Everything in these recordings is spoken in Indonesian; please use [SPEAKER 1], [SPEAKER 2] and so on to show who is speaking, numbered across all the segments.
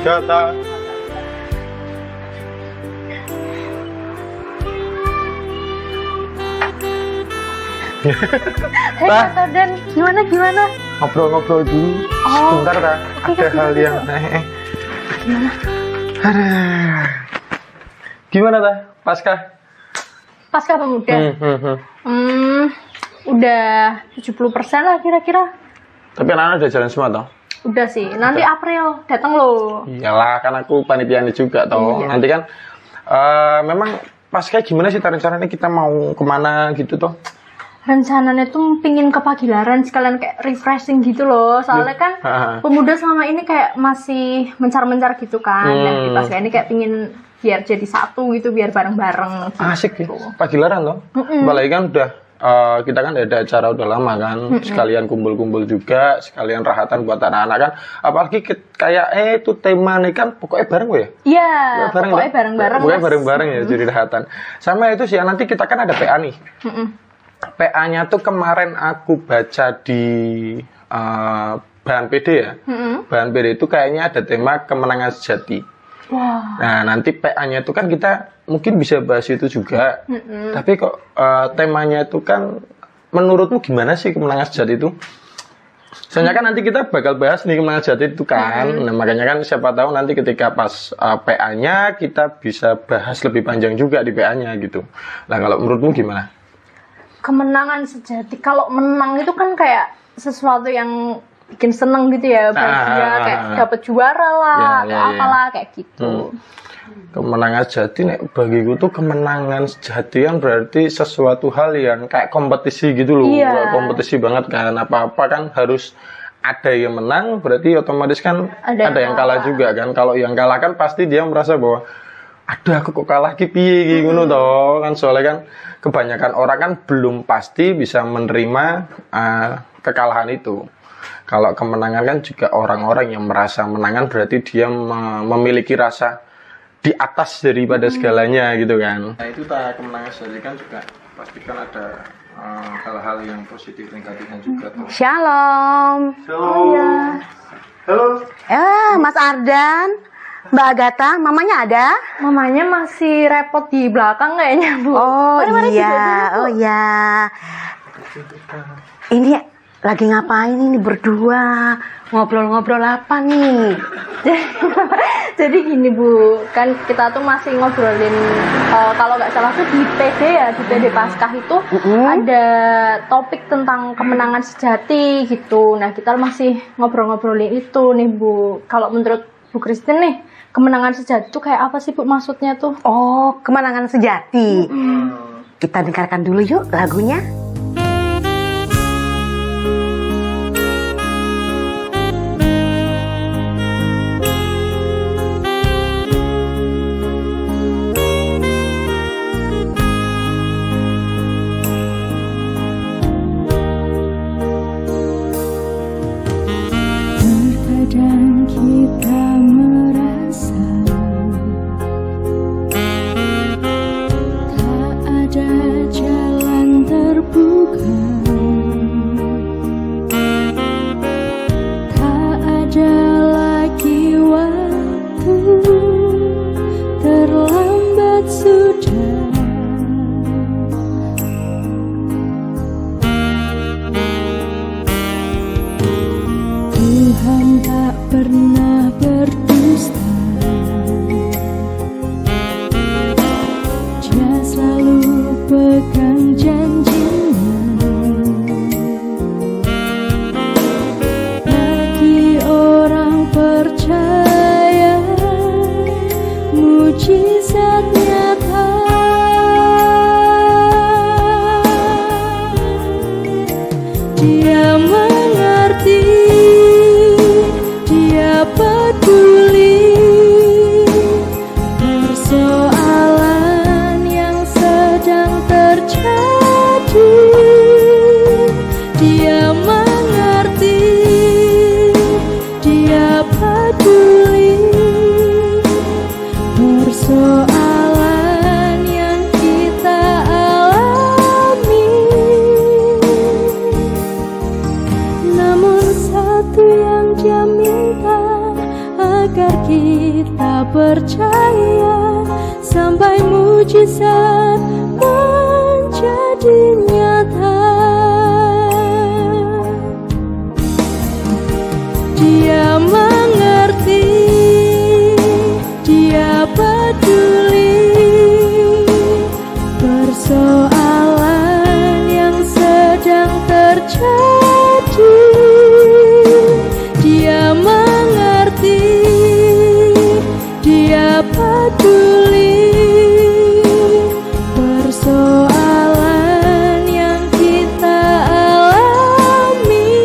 [SPEAKER 1] Agatha.
[SPEAKER 2] Hei Mas Ardan, gimana?
[SPEAKER 1] Ngobrol-ngobrol dulu. Sebentar dah.
[SPEAKER 2] Oke,
[SPEAKER 1] Ada hal yang
[SPEAKER 2] Gimana?
[SPEAKER 1] Aduh. Gimana dah?
[SPEAKER 2] Pasca pemuda. Udah 70% lah kira-kira.
[SPEAKER 1] Tapi anak-anak udah jalan semua toh?
[SPEAKER 2] Udah sih, nanti April datang loh.
[SPEAKER 1] Iyalah, kan aku panitianya juga toh.
[SPEAKER 2] Iya.
[SPEAKER 1] Nanti kan memang pasca gimana sih rencananya kita mau kemana gitu toh?
[SPEAKER 2] Rencananya tuh pingin ke Pagilaran sekalian kayak refreshing gitu loh. Soalnya kan pemuda selama ini kayak masih mencar-mencar gitu kan. Dan di Pasca ini kayak pingin biar jadi satu gitu, biar bareng-bareng gitu.
[SPEAKER 1] Asik ya, Pagilaran toh. Apalagi kan udah kita kan ada acara udah lama kan, sekalian kumpul-kumpul juga, sekalian rahatan buat anak-anak kan. Apalagi kayak itu tema nih kan pokoknya bareng ya.
[SPEAKER 2] Iya, pokoknya bareng-bareng.
[SPEAKER 1] Pokoknya bareng-bareng ya jadi rahatan. Sama itu sih nanti kita kan ada PA nih. PA-nya tuh kemarin aku baca di bahan PD ya. Bahan PD itu kayaknya ada tema kemenangan sejati.
[SPEAKER 2] Wah.
[SPEAKER 1] Nah, nanti PA-nya itu kan kita mungkin bisa bahas itu juga. Tapi kok temanya itu kan menurutmu gimana sih kemenangan sejati itu? Soalnya kan nanti kita bakal bahas nih kemenangan sejati itu kan. Nah, makanya kan siapa tahu nanti ketika pas PA-nya kita bisa bahas lebih panjang juga di PA-nya gitu. Nah, kalau menurutmu gimana?
[SPEAKER 2] Kemenangan sejati. Kalau menang itu kan kayak sesuatu yang bikin seneng gitu ya, bahagia, kayak dapat juara lah, kayak apalah kayak gitu.
[SPEAKER 1] Kemenangan sejati nek bagiku tuh kemenangan sejati kan berarti sesuatu hal yang kayak kompetisi gitu loh.
[SPEAKER 2] Iya.
[SPEAKER 1] Kompetisi banget kan, apa-apa kan harus ada yang menang, berarti otomatis kan ada yang kalah juga kan. Kalau yang kalah kan pasti dia merasa bahwa ada aku kok kalah ki piye ngono toh kan, soalnya kan kebanyakan orang kan belum pasti bisa menerima kekalahan itu. Kalau kemenangan kan juga orang-orang yang merasa menangan berarti dia memiliki rasa di atas daripada segalanya gitu kan. Nah itu kemenangan sendiri kan juga pasti kan ada hal-hal yang positif negatifnya juga tuh.
[SPEAKER 3] Shalom.
[SPEAKER 1] Oh ya. Halo.
[SPEAKER 3] Mas Ardan, Mbak Agatha, mamanya ada?
[SPEAKER 2] Mamanya masih repot di belakang kayaknya, Bu.
[SPEAKER 3] Oh
[SPEAKER 2] Mari
[SPEAKER 3] iya,
[SPEAKER 2] duduk dulu, Bu.
[SPEAKER 3] oh iya. Ini lagi ngapain ini berdua? Ngobrol-ngobrol apa nih?
[SPEAKER 2] Jadi gini Bu, kan kita tuh masih ngobrolin kalau nggak salah tuh di PD ya, di PD Paskah itu ada topik tentang kemenangan sejati gitu. Nah kita masih ngobrol-ngobrolin itu nih Bu. Kalau menurut Bu Christine nih, kemenangan sejati itu kayak apa sih Bu maksudnya tuh?
[SPEAKER 3] Oh, kemenangan sejati. Kita dengarkan dulu yuk lagunya.
[SPEAKER 4] Terkadang kita merasa tak ada jalan terbuka. mujizat menjadi nyata. Dia mengerti, dia peduli persoalan yang sedang terjadi. Dia mengerti, dia peduli persoalan yang kita alami.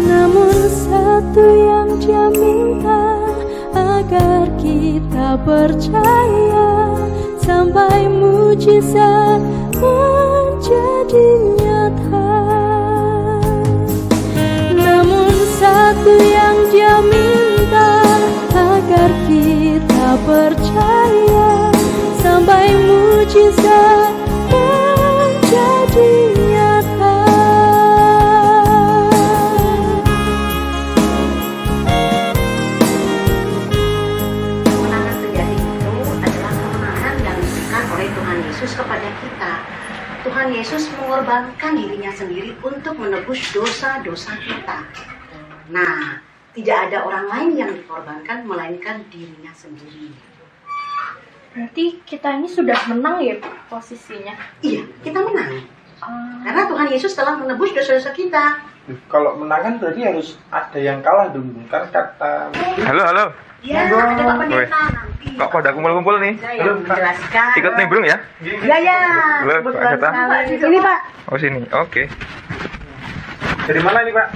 [SPEAKER 4] Namun satu yang dia minta, agar kita percaya sampai mujizat menjadi nyata. Namun satu yang dia minta, agar kita percaya sampai mujizat menjadi nyata.
[SPEAKER 3] Kemenangan sejati itu adalah kemenangan yang diberikan oleh Tuhan Yesus kepada kita. Tuhan Yesus mengorbankan dirinya sendiri untuk menebus dosa-dosa kita. Nah, tidak ada orang lain yang dikorbankan melainkan dirinya sendiri.
[SPEAKER 2] Berarti kita ini sudah menang ya Bu, posisinya?
[SPEAKER 3] Iya, kita menang. Karena Tuhan Yesus telah menebus dosa-dosa kita.
[SPEAKER 1] Kalau menang kan berarti harus ada yang kalah dong, kan kata.
[SPEAKER 5] Halo.
[SPEAKER 3] Ya, ada Pak Pendeta nanti.
[SPEAKER 5] Kok pada kumpul-kumpul nih?
[SPEAKER 3] Saya yang menjelaskan.
[SPEAKER 5] Ikut nimbrung ya?
[SPEAKER 3] Ya.
[SPEAKER 5] Halo, Pak
[SPEAKER 3] Kebetulan
[SPEAKER 5] Agatha.
[SPEAKER 3] sekali. Di sini, Pak.
[SPEAKER 5] Oh sini, oke.
[SPEAKER 1] Dari mana ini Pak?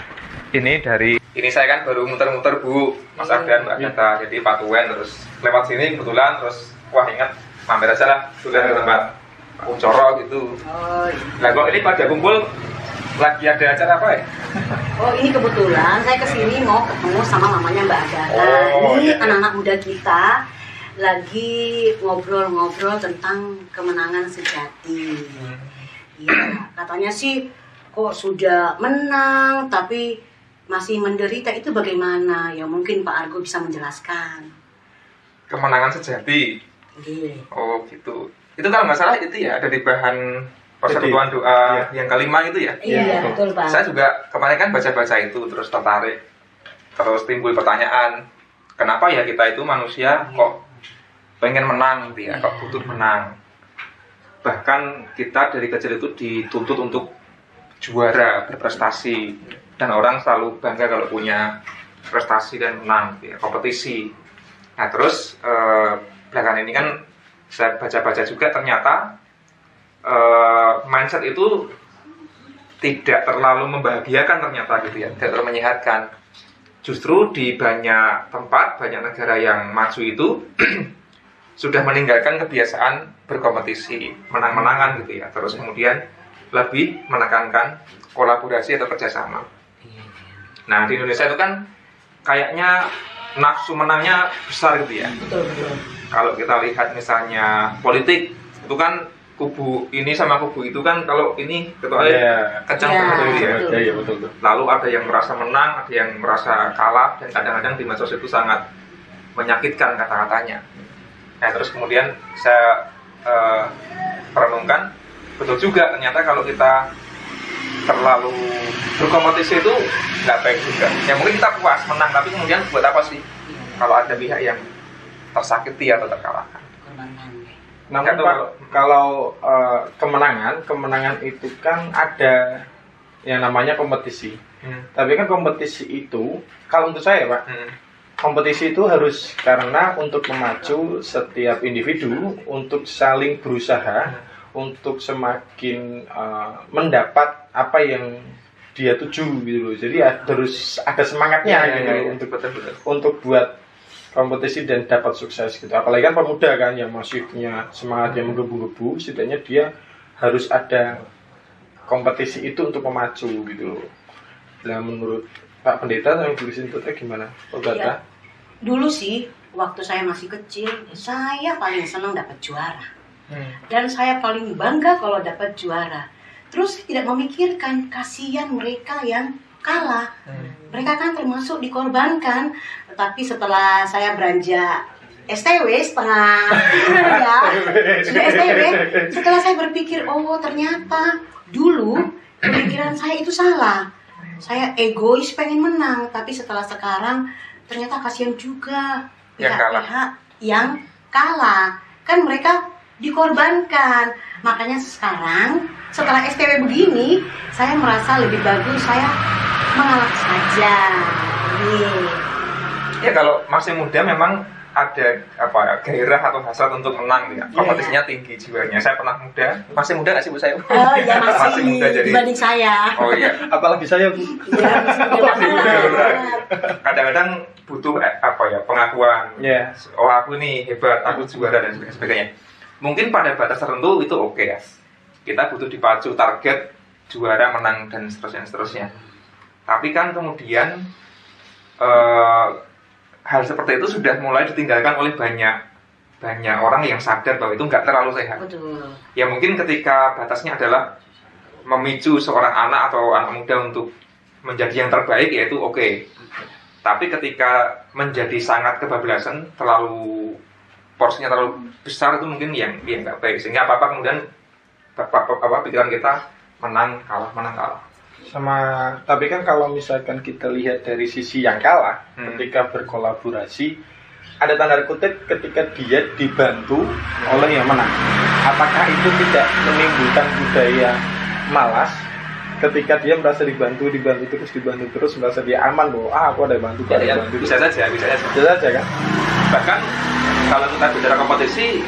[SPEAKER 5] Ini saya kan baru muter-muter Bu, Mas Afgan, Mbak Agatha. Jadi Patuen terus lewat sini kebetulan terus wah ingat mampir aja lah sudah ke tempat Uncoro gitu.
[SPEAKER 3] Oh, iya.
[SPEAKER 5] Nah kok ini pada kumpul lagi ada acara apa ya?
[SPEAKER 3] Oh, ini kebetulan saya kesini mau ketemu sama mamanya Mbak Agatha.
[SPEAKER 5] Oh,
[SPEAKER 3] Ini
[SPEAKER 5] iya.
[SPEAKER 3] anak-anak muda kita lagi ngobrol-ngobrol tentang kemenangan sejati. Iya, katanya sih kok sudah menang tapi masih menderita, itu bagaimana? Ya mungkin Pak Argo bisa menjelaskan.
[SPEAKER 5] Kemenangan sejati.
[SPEAKER 3] Iya.
[SPEAKER 5] Oh gitu. Itu kalau nggak salah itu ya ada di bahan persekutuan doa yang kelima itu ya?
[SPEAKER 3] Iya, betul Pak.
[SPEAKER 5] Saya juga kemarin kan baca-baca itu terus tertarik, terus timbul pertanyaan, kenapa ya kita itu manusia kok pengen menang gitu ya, kok butuh menang. Bahkan kita dari kecil itu dituntut untuk juara, berprestasi, dan orang selalu bangga kalau punya prestasi dan menang, gitu ya, kompetisi. Nah terus belakangan ini kan saya baca-baca juga ternyata mindset itu tidak terlalu membahagiakan ternyata gitu ya, tidak terlalu menyehatkan. Justru di banyak tempat, banyak negara yang maju itu sudah meninggalkan kebiasaan berkompetisi, menang-menangan gitu ya. Terus kemudian lebih menekankan kolaborasi atau kerjasama. Nah di Indonesia itu kan kayaknya nafsu menangnya besar gitu ya.
[SPEAKER 3] Betul.
[SPEAKER 5] Kalau kita lihat misalnya politik itu kan kubu ini sama kubu itu kan kalau ini ketuanya kencang banget ya.
[SPEAKER 1] Iya betul.
[SPEAKER 5] Lalu ada yang merasa menang, ada yang merasa kalah, dan kadang-kadang di medsos itu sangat menyakitkan kata-katanya. Nah terus kemudian saya perenungkan, betul juga ternyata kalau kita terlalu berkompetisi itu nggak baik juga. Ya mungkin kita puas menang, tapi kemudian buat apa sih kalau ada pihak yang tersakiti atau terkalahkan?
[SPEAKER 1] Namun Pak, kalau kemenangan itu kan ada yang namanya kompetisi. Tapi kan kompetisi itu, kalau untuk saya Pak, kompetisi itu harus karena untuk memacu setiap individu untuk saling berusaha untuk semakin mendapat apa yang dia tuju gitu loh. Jadi harus ada semangatnya gitu untuk buat kompetisi dan dapat sukses gitu. Apalagi kan pemuda kan yang masih punya semangat yang menggebu-gebu, setidaknya dia harus ada kompetisi itu untuk memacu gitu loh. Nah menurut Pak Pendeta yang tulisin itu gimana?
[SPEAKER 3] Ya, dulu sih waktu saya masih kecil, saya paling senang dapat juara. Dan saya paling bangga kalau dapat juara. Terus tidak memikirkan kasihan mereka yang kalah. Mereka kan termasuk dikorbankan. Tetapi setelah saya beranjak STW setengah ya, sudah STW. Setelah saya berpikir, oh ternyata dulu pemikiran saya itu salah. Saya egois pengen menang, tapi setelah sekarang ternyata kasihan juga
[SPEAKER 5] Yang kalah.
[SPEAKER 3] pihak-pihak yang kalah. Kan mereka dikorbankan. Makanya sekarang setelah STW begini, saya merasa lebih bagus saya mengalah saja.
[SPEAKER 5] Ya kalau masih muda memang ada gairah atau hasrat untuk menang ya. Kompetisinya tinggi jiwanya. Saya pernah muda, masih muda nggak sih Bu saya?
[SPEAKER 3] Oh ya masih
[SPEAKER 5] muda jadi.
[SPEAKER 3] dibanding saya.
[SPEAKER 5] Oh iya.
[SPEAKER 1] Apalagi saya, Bu.
[SPEAKER 3] Ya, masih muda banget.
[SPEAKER 5] Kadang-kadang butuh pengakuan.
[SPEAKER 1] Ya.
[SPEAKER 5] Oh aku nih hebat, aku juara dan sebagainya. Mungkin pada batas tertentu itu oke ya. Kita butuh dipacu target juara, menang dan seterusnya. Tapi kan kemudian hal seperti itu sudah mulai ditinggalkan oleh banyak orang yang sadar bahwa itu nggak terlalu sehat.
[SPEAKER 3] Betul.
[SPEAKER 5] Ya mungkin ketika batasnya adalah memicu seorang anak atau anak muda untuk menjadi yang terbaik, yaitu oke. Tapi ketika menjadi sangat kebablasan, porsinya terlalu besar, itu mungkin yang nggak baik. Sehingga apa-apa kemudian pikiran kita menang kalah.
[SPEAKER 1] Tapi kan kalau misalkan kita lihat dari sisi yang kalah, ketika berkolaborasi, ada tanda kutip ketika dia dibantu oleh yang menang. Apakah itu tidak menimbulkan budaya malas ketika dia merasa dibantu terus, merasa dia aman bahwa aku ada bantu,
[SPEAKER 5] Bisa saja
[SPEAKER 1] kan?
[SPEAKER 5] Bahkan kalau kita bicara kompetisi,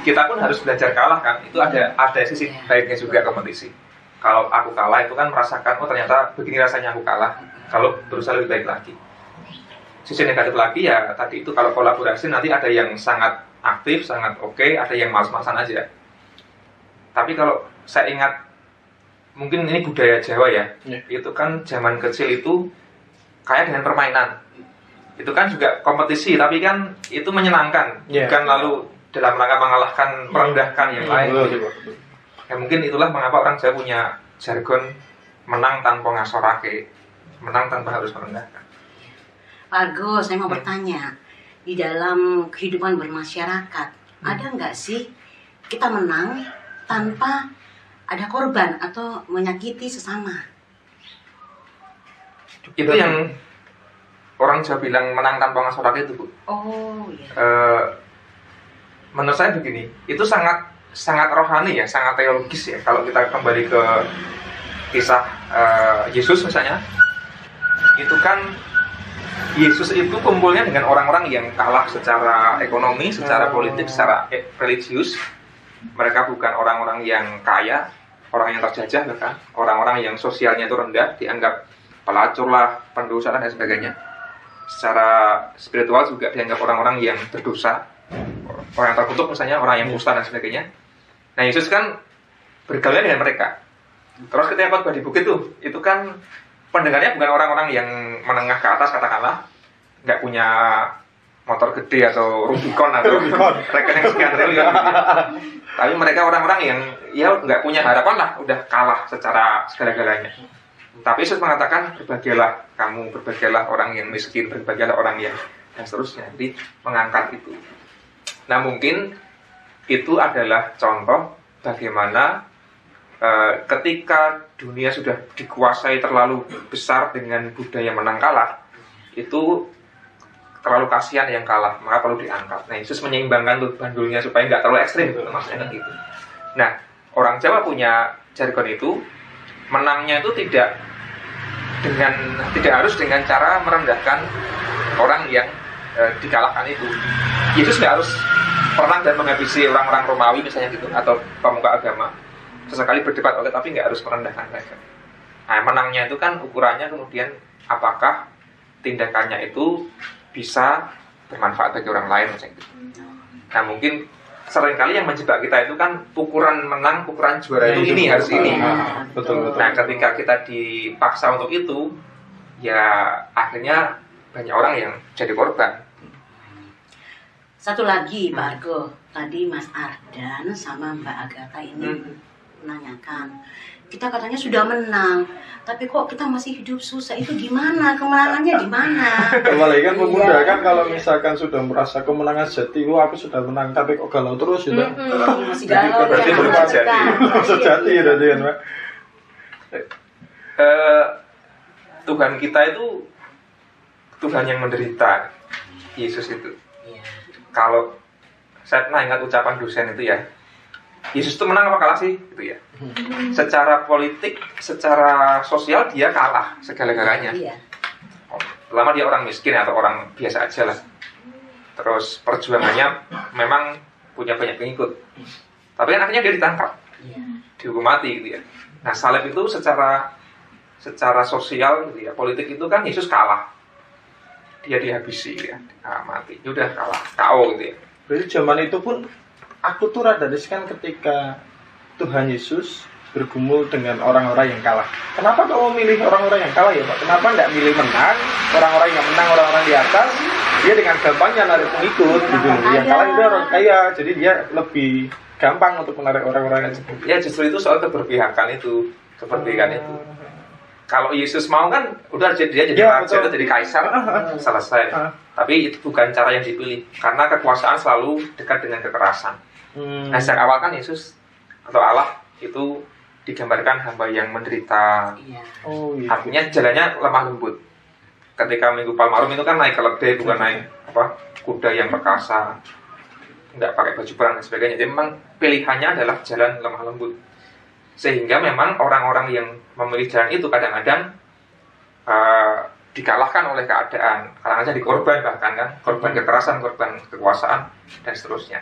[SPEAKER 5] kita pun harus belajar kalah kan. Itu ada sisi baiknya juga kompetisi. Kalau aku kalah itu kan merasakan, oh ternyata begini rasanya aku kalah. Kalau berusaha lebih baik lagi. Sisi negatif lagi ya tadi itu, kalau kolaborasi nanti ada yang sangat aktif, sangat oke, ada yang malas-malasan aja. Tapi kalau saya ingat, mungkin ini budaya Jawa ya, itu kan zaman kecil itu kaya dengan permainan. Itu kan juga kompetisi, tapi kan itu menyenangkan, bukan lalu dalam rangka mengalahkan, merendahkan yang lain. Ya mungkin itulah mengapa orang Jawa punya jargon menang tanpa ngasorake, menang tanpa harus merendahkan.
[SPEAKER 3] Pak Argo, saya mau bertanya, di dalam kehidupan bermasyarakat, ada nggak sih kita menang tanpa ada korban atau menyakiti sesama?
[SPEAKER 5] Itu yang orang Jawa bilang menang tanpa ngasorake itu, Bu.
[SPEAKER 3] Oh iya.
[SPEAKER 5] Menurut saya begini, itu sangat rohani ya, sangat teologis ya. Kalau kita kembali ke kisah Yesus misalnya, itu kan Yesus itu kumpulnya dengan orang-orang yang kalah secara ekonomi, secara politik, secara religius. Mereka bukan orang-orang yang kaya, orang yang terjajah bahkan, orang-orang yang sosialnya itu rendah, dianggap pelacur lah, pendosa dan sebagainya. Secara spiritual juga dianggap orang-orang yang berdosa, orang yang terkutuk misalnya, orang yang kusta dan sebagainya. Nah Yesus kan bergaul dengan mereka. Terus ketika khotbah di bukit itu kan pendengarnya bukan orang-orang yang menengah ke atas katakanlah, nggak punya motor gede atau Rubicon atau rekening sekian triliun gitu. Tapi mereka orang-orang yang ya nggak punya harapan lah, udah kalah secara segala-galanya. Tapi Yesus mengatakan berbahagialah kamu, berbahagialah orang yang miskin, berbahagialah orang yang dan seterusnya. Jadi mengangkat itu. Nah mungkin itu adalah contoh bagaimana ketika dunia sudah dikuasai terlalu besar dengan budaya menang kalah, itu terlalu kasihan yang kalah, maka perlu diangkat. Nah Yesus menyeimbangkan tuh bandulnya supaya nggak terlalu ekstrim, maksudnya gitu. Nah orang Jawa punya jargon itu, menangnya itu tidak harus dengan cara merendahkan orang yang dikalahkan itu. Yesus nggak harus pernah dan menghabisi orang-orang Romawi misalnya gitu, atau pemuka agama. Sesekali berdebat oleh, tapi nggak harus merendahkan mereka. Nah, menangnya itu kan ukurannya kemudian apakah tindakannya itu bisa bermanfaat bagi orang lain misalnya gitu. Nah mungkin seringkali yang menjebak kita itu kan ukuran menang, ukuran juara itu ini harus ini.
[SPEAKER 1] Betul.
[SPEAKER 5] Nah ketika kita dipaksa untuk itu, ya akhirnya banyak orang yang jadi korban.
[SPEAKER 3] Satu lagi Pak Argo, tadi Mas Ardan sama Mbak Agatha ini menanyakan, kita katanya sudah menang, tapi kok kita masih hidup susah, itu gimana? Kemenangannya di mana?
[SPEAKER 1] Apalagi kan pemuda kan kalau misalkan sudah merasa kemenangan sejati, wah aku sudah menang, tapi kok galau terus gitu.
[SPEAKER 3] Masih galau,
[SPEAKER 5] berarti
[SPEAKER 3] ya,
[SPEAKER 5] belum
[SPEAKER 3] masih
[SPEAKER 5] sejati.
[SPEAKER 3] galau.
[SPEAKER 1] Sejati berarti kan, Pak.
[SPEAKER 5] Tuhan kita itu Tuhan yang menderita. Yesus itu.
[SPEAKER 3] Iya.
[SPEAKER 5] Kalau saya pernah ingat ucapan dosen itu ya, Yesus itu menang apa kalah sih? Gitu ya. Secara politik, secara sosial dia kalah segala-galanya.
[SPEAKER 3] Iya.
[SPEAKER 5] Lama dia orang miskin atau orang biasa aja lah. Terus perjuangannya memang punya banyak pengikut. Tapi kan akhirnya dia ditangkap,
[SPEAKER 3] Iya.
[SPEAKER 5] dihukum mati gitu ya. Nah salib itu secara sosial gitu ya, politik itu kan Yesus kalah. Dia dihabisi ya, mati. Ya udah kalah, KO gitu ya.
[SPEAKER 1] Berarti zaman itu pun aku tuh rada riskan ketika Tuhan Yesus bergumul dengan orang-orang yang kalah. Kenapa kamu milih orang-orang yang kalah ya Pak? Kenapa nggak milih menang, orang-orang yang menang, orang-orang di atas? Dia dengan gampangnya narik pengikut gitu. Yang kalah itu orang kaya, jadi dia lebih gampang untuk menarik orang-orang yang
[SPEAKER 5] Ya justru itu soal keberpihakan itu, keberpihakan itu. Kalau Yesus mau kan udah dia jadi
[SPEAKER 1] Ya,
[SPEAKER 5] raja,
[SPEAKER 1] betul.
[SPEAKER 5] jadi kaisar, selesai. Tapi itu bukan cara yang dipilih, karena kekuasaan selalu dekat dengan kekerasan. Nah sejak awal kan Yesus atau Allah itu digambarkan hamba yang menderita.
[SPEAKER 3] Iya.
[SPEAKER 1] Oh iya.
[SPEAKER 5] Artinya jalannya lemah lembut. Ketika Minggu Palmarum itu kan naik keledai, bukan naik kuda yang perkasa, nggak pakai baju perang dan sebagainya. Jadi memang pilihannya adalah jalan lemah lembut. Sehingga memang orang-orang yang memilih jalan itu kadang-kadang dikalahkan oleh keadaan, kadang-kadang dikorban bahkan kan, korban kekerasan, korban kekuasaan dan seterusnya.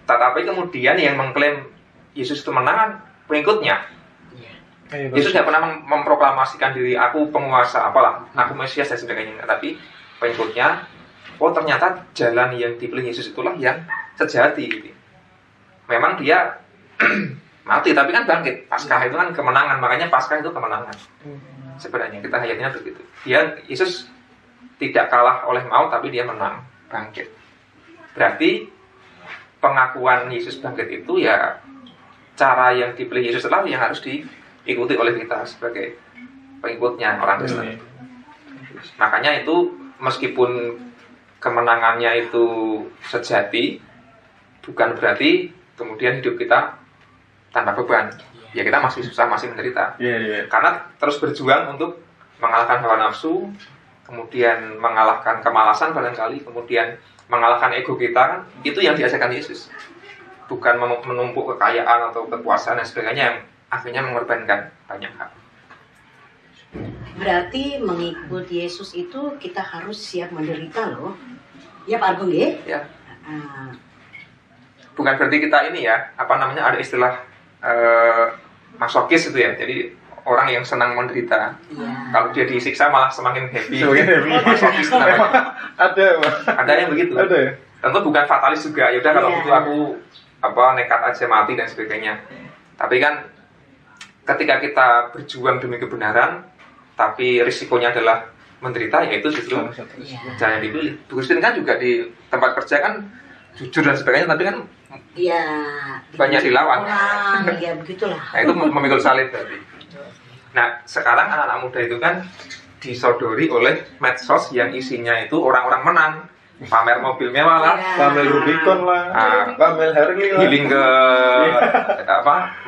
[SPEAKER 5] Tetapi kemudian yang mengklaim Yesus itu menang pengikutnya. Yesus nggak pernah memproklamasikan diri aku penguasa apalah, aku Mesias dan sebagainya. Tapi pengikutnya, oh ternyata jalan yang dipilih Yesus itulah yang sejati. Gitu. Memang dia mati, tapi kan bangkit. Paskah itu kan kemenangan, makanya Paskah itu kemenangan. Sebenarnya kita hayatnya begitu. Yesus tidak kalah oleh maut, tapi dia menang, bangkit. Berarti pengakuan Yesus bangkit itu ya cara yang dipilih Yesus adalah yang harus diikuti oleh kita sebagai pengikutnya orang Kristen. Makanya itu meskipun kemenangannya itu sejati, bukan berarti kemudian hidup kita tanpa beban. Ya kita masih susah, masih menderita. Karena terus berjuang untuk mengalahkan hawa nafsu, kemudian mengalahkan kemalasan barangkali, kemudian mengalahkan ego kita kan, itu yang diajarkan Yesus. Bukan menumpuk kekayaan atau kekuasaan dan sebagainya yang akhirnya mengorbankan banyak hal.
[SPEAKER 3] Berarti mengikut Yesus itu kita harus siap menderita loh. Ya Pak Argung ya?
[SPEAKER 5] Ya. Bukan berarti kita ini ya, ada istilah masokis itu ya. Jadi orang yang senang menderita.
[SPEAKER 3] Iya.
[SPEAKER 5] Kalau dia disiksa malah semakin happy.
[SPEAKER 1] Semakin happy.
[SPEAKER 5] Masokis namanya.
[SPEAKER 1] Ada Pak.
[SPEAKER 5] Ada yang begitu.
[SPEAKER 1] Ada ya?
[SPEAKER 5] Tentu bukan fatalis juga. Ya udah kalau
[SPEAKER 3] Iya.
[SPEAKER 5] gitu aku nekat aja mati dan sebagainya. Tapi kan ketika kita berjuang demi kebenaran, tapi risikonya adalah menderita, yaitu justru
[SPEAKER 3] Iya.
[SPEAKER 5] jalan yang dipilih. Bu Christine kan juga di tempat kerja kan jujur dan sebagainya, tapi kan
[SPEAKER 3] Iya.
[SPEAKER 5] banyak dilawan.
[SPEAKER 3] Orang, ya begitulah.
[SPEAKER 5] Nah itu memikul salib berarti. Nah sekarang anak-anak muda itu kan disodori oleh medsos yang isinya itu orang-orang menang, pamer mobil mewah lah,
[SPEAKER 3] Iya.
[SPEAKER 1] Pamer Rubicon lah, pamer Harley lah.
[SPEAKER 5] healing ke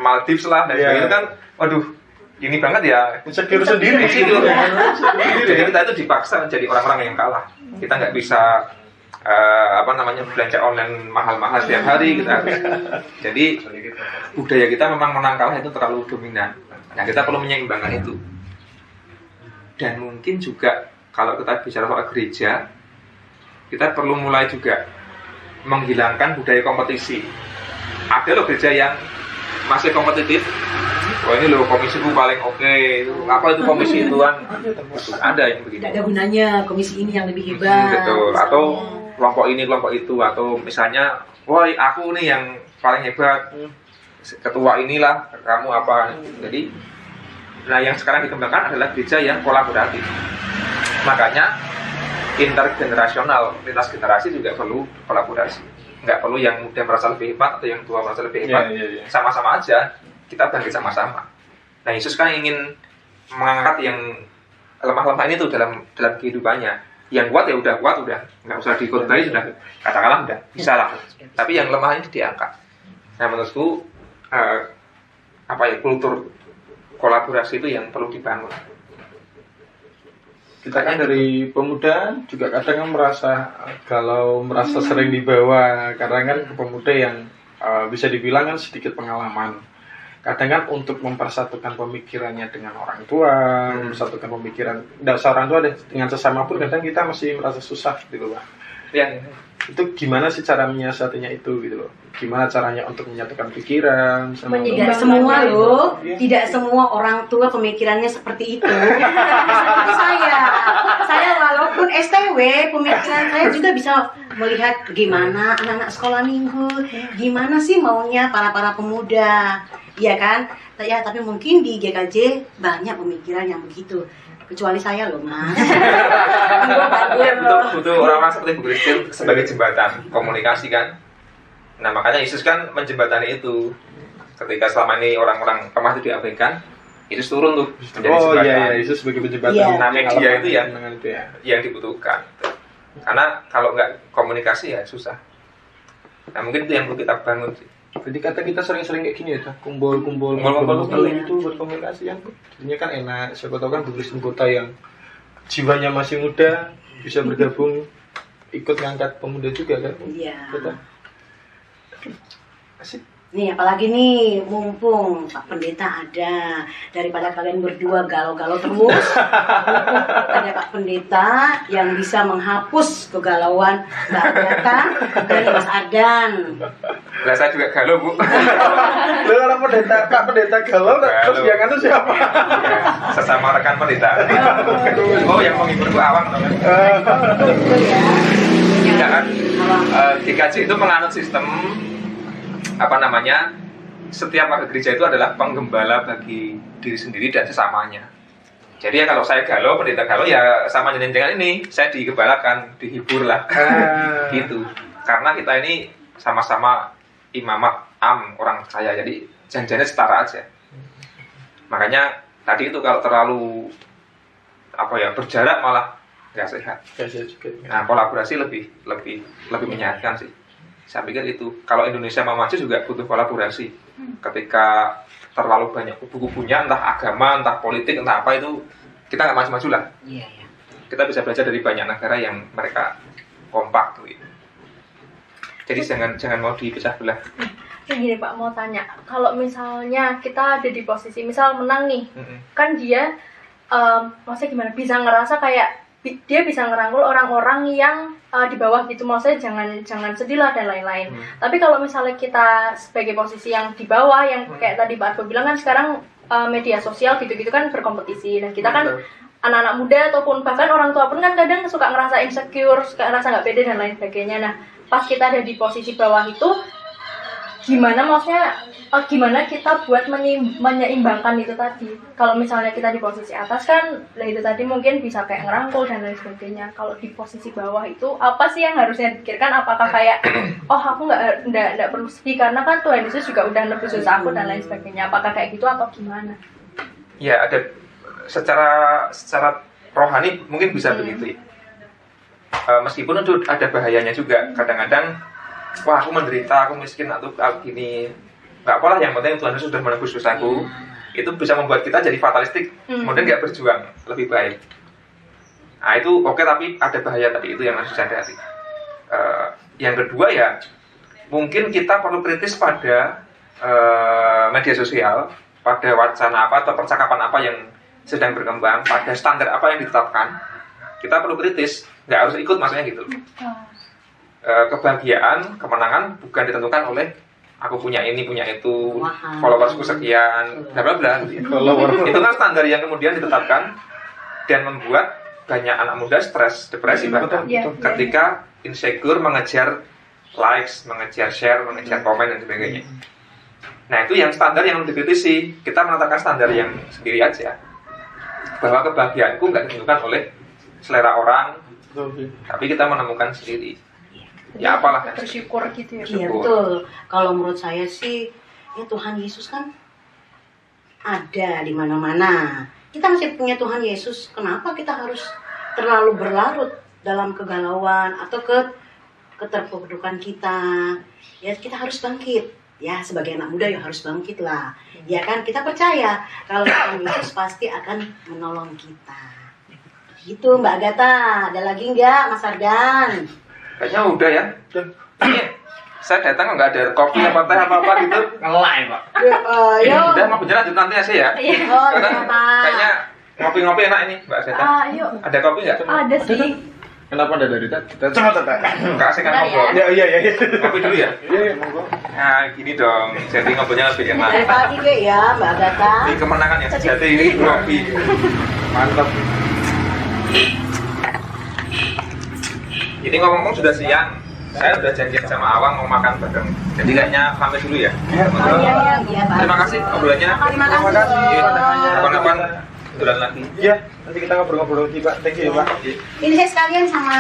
[SPEAKER 5] Maldives lah dan
[SPEAKER 1] Iya.
[SPEAKER 5] sebagainya. Itu kan waduh ini banget ya.
[SPEAKER 1] Insecure sendiri.
[SPEAKER 5] Insecure.
[SPEAKER 1] Sendiri
[SPEAKER 5] Jadi
[SPEAKER 1] ya.
[SPEAKER 5] kita itu dipaksa jadi orang-orang yang kalah. Kita nggak bisa belanja online mahal-mahal setiap hari kita. Jadi budaya kita memang menang kalah itu terlalu dominan. Nah kita perlu menyeimbangkan itu. Dan mungkin juga kalau kita bicara soal gereja, kita perlu mulai juga menghilangkan budaya kompetisi. Ada loh gereja yang masih kompetitif. Wah ini loh komisiku paling oke. Apa itu komisi itu kan? Ada yang begitu.
[SPEAKER 3] Tidak ada gunanya komisi ini yang lebih hebat.
[SPEAKER 5] Betul. Atau kelompok ini, kelompok itu. Atau misalnya, wah aku nih yang paling hebat. Ketua inilah, kamu apa. Jadi, nah yang sekarang dikembangkan adalah gereja yang kolaboratif. Makanya intergenerasional, lintas generasi juga perlu kolaborasi. Nggak perlu yang muda merasa lebih hebat atau yang tua merasa lebih hebat.
[SPEAKER 1] Iya.
[SPEAKER 5] Sama-sama aja. kita bangkit sama-sama. Nah, Yesus kan ingin mengangkat yang lemah-lemah ini tuh dalam kehidupannya. Yang kuat ya udah kuat, udah nggak usah dikhotbah, sudah katakanlah udah bisa lah. Tapi yang lemah ini diangkat. Nah, menurutku kultur kolaborasi itu yang perlu dibangun.
[SPEAKER 1] Kita kan dari pemuda juga kadang merasa galau, merasa sering dibawa, karena kan pemuda yang bisa dibilang kan sedikit pengalaman. Kadang kan untuk mempersatukan pemikirannya dengan orang tua, mempersatukan pemikiran dasar orang tua dengan sesama pun kadang kita masih merasa susah gitu loh, Pak.
[SPEAKER 5] Ya,
[SPEAKER 1] Itu gimana sih cara menyiasatinya itu gitu loh? Gimana caranya untuk menyatukan pikiran?
[SPEAKER 3] Tidak semua loh, tidak semua orang tua pemikirannya seperti itu. Seperti saya walaupun STW, pemikiran saya juga bisa melihat gimana anak-anak sekolah minggu, gimana sih maunya para pemuda, iya kan? Ya, tapi mungkin di GKJ banyak pemikiran yang begitu. Kecuali saya loh, Mas.
[SPEAKER 5] ya butuh orang-orang seperti Bu Christine sebagai jembatan komunikasi kan. Nah, makanya Yesus kan menjembatani itu. Ketika selama ini orang-orang lemah itu diabaikan, Yesus turun tuh menjadi jembatan.
[SPEAKER 1] Iya, Yesus sebagai penjembatan.
[SPEAKER 3] Iya.
[SPEAKER 5] Nah, media itu
[SPEAKER 1] ya.
[SPEAKER 5] yang dibutuhkan. Karena kalau nggak komunikasi ya susah. Nah, mungkin itu yang perlu kita bangun sih.
[SPEAKER 1] Jadi kata kita sering-sering kayak gini ya, kumpul-kumpul itu berkomunikasi kan. Jadinya kan enak. Siapa tahu kan Kristen kota yang jiwanya masih muda bisa bergabung ikut ngangkat pemuda juga kan.
[SPEAKER 3] Iya.
[SPEAKER 1] Asik.
[SPEAKER 3] Nih, apalagi nih, mumpung Pak Pendeta ada, daripada kalian berdua galau-galau terus, mumpung ada Pak Pendeta yang bisa menghapus kegalauan Mbak Agatha dan Mas Adan.
[SPEAKER 5] Lah, saya juga galau, Bu.
[SPEAKER 1] Lalu orang Pak Pendeta galau, terus yang itu siapa?
[SPEAKER 5] Ya, sesama rekan pendeta. Oh, yang menghibur itu awam namanya. Ya kan? GKJ itu menganut sistem setiap warga gereja itu adalah penggembala bagi diri sendiri dan sesamanya. Jadi ya kalau saya galau, pendeta galau, ya sama jenengan ini saya digembalakan, dihibur lah. Gitu. Karena kita ini sama-sama imamat orang kaya, jadi janjinya setara aja. Makanya tadi itu kalau terlalu berjarak malah nggak sehat. Nah, kolaborasi lebih menyehatkan sih. Saya pikir itu, kalau Indonesia mau maju juga butuh kolaborasi. Ketika terlalu banyak kubu-kubunya, entah agama, entah politik, entah apa, itu kita nggak maju-maju lah.
[SPEAKER 3] Iya.
[SPEAKER 5] Kita bisa belajar dari banyak negara yang mereka kompak gitu. Jadi jangan mau dipecah belah.
[SPEAKER 2] Gini Pak, mau tanya, kalau misalnya kita ada di posisi misal menang nih, kan dia maksudnya gimana, bisa ngerasa kayak dia bisa ngerangkul orang-orang yang di bawah gitu, maksudnya jangan sedih lah dan lain-lain. Tapi kalau misalnya kita sebagai posisi yang di bawah, yang kayak tadi Pak Argo bilang kan sekarang media sosial gitu-gitu kan berkompetisi, dan kita kan anak-anak muda ataupun bahkan orang tua pun kan kadang suka ngerasa insecure, suka ngerasa nggak pede dan lain sebagainya. Nah, pas kita ada di posisi bawah itu, gimana kita buat menyeimbangkan itu tadi? Kalau misalnya kita di posisi atas kan, lah itu tadi mungkin bisa kayak ngerangkul dan lain sebagainya. Kalau di posisi bawah itu apa sih yang harusnya dipikirkan? Apakah kayak aku nggak perlu sedih karena kan Tuhan Yesus juga udah nebus dosa aku dan lain sebagainya? Apakah kayak gitu atau gimana?
[SPEAKER 5] Ya, ada secara rohani mungkin bisa begitu ya. Meskipun itu ada bahayanya juga. Kadang-kadang wah, aku menderita, aku miskin, atau gini, nggak apalah, yang penting Tuhan Yesus sudah menebus dosaku. Itu bisa membuat kita jadi fatalistik, kemudian nggak berjuang lebih baik. Nah itu oke, tapi ada bahaya tadi itu yang harus disadari. Yang kedua ya, mungkin kita perlu kritis pada media sosial, pada wacana apa atau percakapan apa yang sedang berkembang, pada standar apa yang ditetapkan. Kita perlu kritis, nggak harus ikut, maksudnya gitu. Kebahagiaan, kemenangan bukan ditentukan oleh aku punya ini, punya itu, followersku sekian, bla bla bla. Itu kan standar yang kemudian ditetapkan dan membuat banyak anak muda stres, depresi bahkan ketika insecure mengejar likes, mengejar share, mengejar komen dan sebagainya. Nah itu yang standar yang harus dikritisi. Kita menetapkan standar yang sendiri aja, bahwa kebahagiaanku nggak ditentukan oleh selera orang, tapi kita menemukan sendiri. Ya apalah kan,
[SPEAKER 2] bersyukur gitu ya.
[SPEAKER 3] Iya betul. Kalau menurut saya sih, ya Tuhan Yesus kan ada di mana-mana. Kita masih punya Tuhan Yesus. Kenapa kita harus terlalu berlarut dalam kegalauan atau keterpurukan kita? Ya, kita harus bangkit. Ya, sebagai anak muda ya harus bangkit lah. Ya kan, kita percaya kalau Tuhan Yesus pasti akan menolong kita. Gitu Mbak Agatha. Ada lagi nggak Mas Ardan?
[SPEAKER 5] Kayaknya udah ya. Ini saya datang nggak ada kopi apa teh apa gitu.
[SPEAKER 1] Ngelai, Pak.
[SPEAKER 3] Yo.
[SPEAKER 5] Udah mau berjalan lanjut nanti aja ya.
[SPEAKER 3] Oh,
[SPEAKER 5] Karena
[SPEAKER 3] iya, Pak.
[SPEAKER 5] kayaknya ngopi-ngopi enak ini Mbak Zeta.
[SPEAKER 2] Yuk.
[SPEAKER 5] Ada kopi nggak?
[SPEAKER 2] Ada sih.
[SPEAKER 1] Kenapa ada dari tadi? Coba Tata.
[SPEAKER 5] Kasih kan
[SPEAKER 2] Bentar
[SPEAKER 5] ngobrol.
[SPEAKER 1] Iya.
[SPEAKER 5] Kopi dulu ya.
[SPEAKER 1] Iya, monggo.
[SPEAKER 5] Nah, gini dong. Jadi ngobrolnya lebih enak.
[SPEAKER 3] Dari pagi deh ya Mbak Agatha.
[SPEAKER 5] Ini kemenangan yang sejati ini kopi. Mantap. Ini ngomong-ngomong sudah siang. Saya udah janjian sama Awang mau makan bareng. Jadi kayaknya pamit dulu ya.
[SPEAKER 3] Iya, Pak.
[SPEAKER 5] Terima kasih obrolannya.
[SPEAKER 3] Terima kasih.
[SPEAKER 5] Kapan-kapan obrolan lagi.
[SPEAKER 1] Iya, nanti kita ngobrol-ngobrol lagi, Pak. Thank you, Pak.
[SPEAKER 3] Ini saya sekalian sama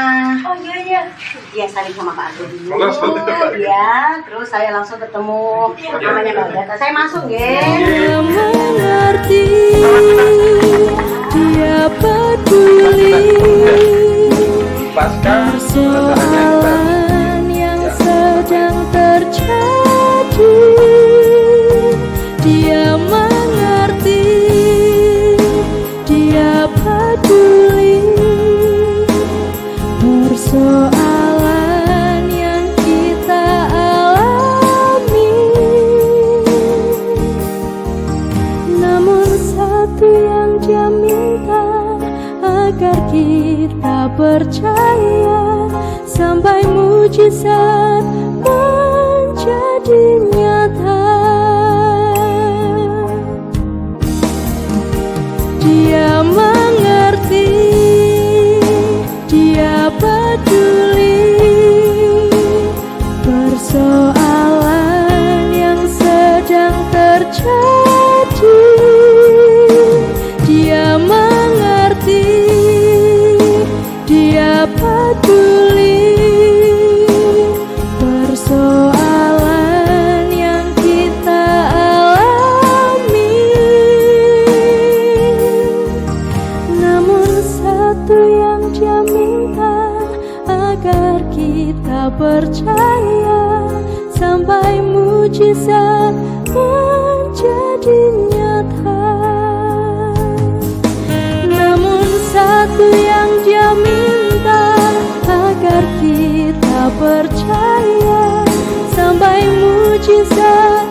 [SPEAKER 2] Iya.
[SPEAKER 3] ya saling sama Pak Ardo dulu.
[SPEAKER 5] Monggo.
[SPEAKER 3] Ya, terus saya langsung ketemu namanya Mbak Agatha. Saya masuk ya.
[SPEAKER 4] Dia mengerti, dia peduli
[SPEAKER 1] Pasca
[SPEAKER 4] persoalan yang sedang terjadi. Dia mengerti, dia peduli persoalan yang kita alami. Namun satu yang dia minta, agar kita percaya sampai mujizat menjadi nyata. Dia mengerti, dia peduli persoalan yang sedang terjadi. Dia mengerti, dia peduli persoalan yang kita alami. Namun satu yang dia minta, agar kita percaya sampai mujizat menjadi nyata. Namun satu yang dia minta, agar kita percaya sampai mujizat